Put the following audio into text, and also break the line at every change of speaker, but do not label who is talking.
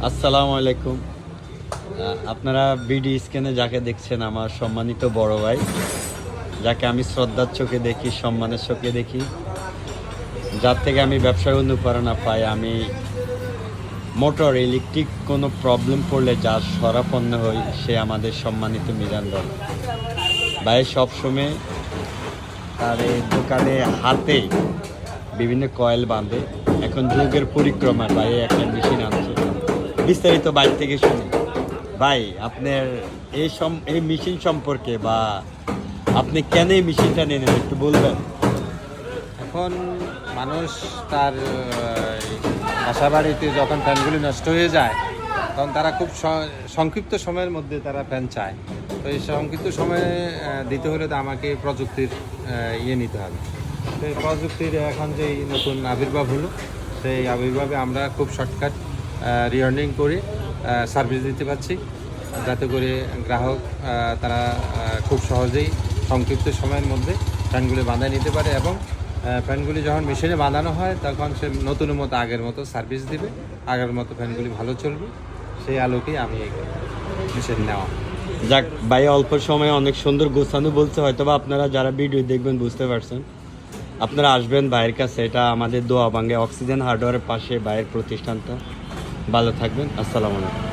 আসসালামু আলাইকুম। আপনারা বিডি স্ক্যানে যাকে দেখছেন আমার সম্মানিত বড় ভাই, যাকে আমি শ্রদ্ধার চোখে দেখি, সম্মানের চোখে দেখি, যার থেকে আমি ব্যবসায় অনুপ্রেরণা পাই। আমি মোটর ইলেকট্রিক কোনো প্রবলেম পড়লে যার শরণাপন্ন হই সে আমাদের সম্মানিত মিজান ভাই। ভাই সবসময় তার এই দোকানে হাতে বিভিন্ন কয়েল বাঁধে। এখন যুগের পরিক্রমায় ভাই একটা মেশিন আনছে, বিস্তারিত বাইরে থেকে শুনি। ভাই আপনার এই মেশিন সম্পর্কে বা আপনি কেন এই মেশিনটা নিলেন একটু বলবেন?
এখন মানুষ তার বাসা বাড়িতে যখন ফ্যানগুলি নষ্ট হয়ে যায় তখন তারা খুব সংক্ষিপ্ত সময়ের মধ্যে তারা ফ্যান চায়। তো এই সংক্ষিপ্ত সময়ে দিতে হলে তো আমাকে প্রযুক্তির নিতে হবে। তো এই প্রযুক্তির এখন যেই নতুন আবির্ভাব হলো, সেই আবির্ভাবে আমরা খুব শর্টকাট রিয়ার্নিং করে সার্ভিস দিতে পারছি, যাতে করে গ্রাহক তারা খুব সহজেই সংক্ষিপ্ত সময়ের মধ্যে ফ্যানগুলি বাঁধায় নিতে পারে এবং ফ্যানগুলি যখন মেশিনে বাঁধানো হয় তখন সে নতুনের মতো আগের মতো সার্ভিস দিবে, আগের মতো ফ্যানগুলি ভালো চলবে। সেই আলোকেই আমি এই মেশিন নেওয়া।
যাক ভাই, অল্প সময়ে অনেক সুন্দর গোছানো বলছে, হয়তো বা আপনারা যারা ভিডিও দেখবেন বুঝতে পারছেন। আপনারা আসবেন ভাইয়ের কাছে, এটা আমাদের দোয়াবাঙ্গে অক্সিজেন হার্ডওয়্যারের পাশে ভাইয়ের প্রতিষ্ঠানটা। ভালো থাকবেন, আসসালামু আলাইকুম।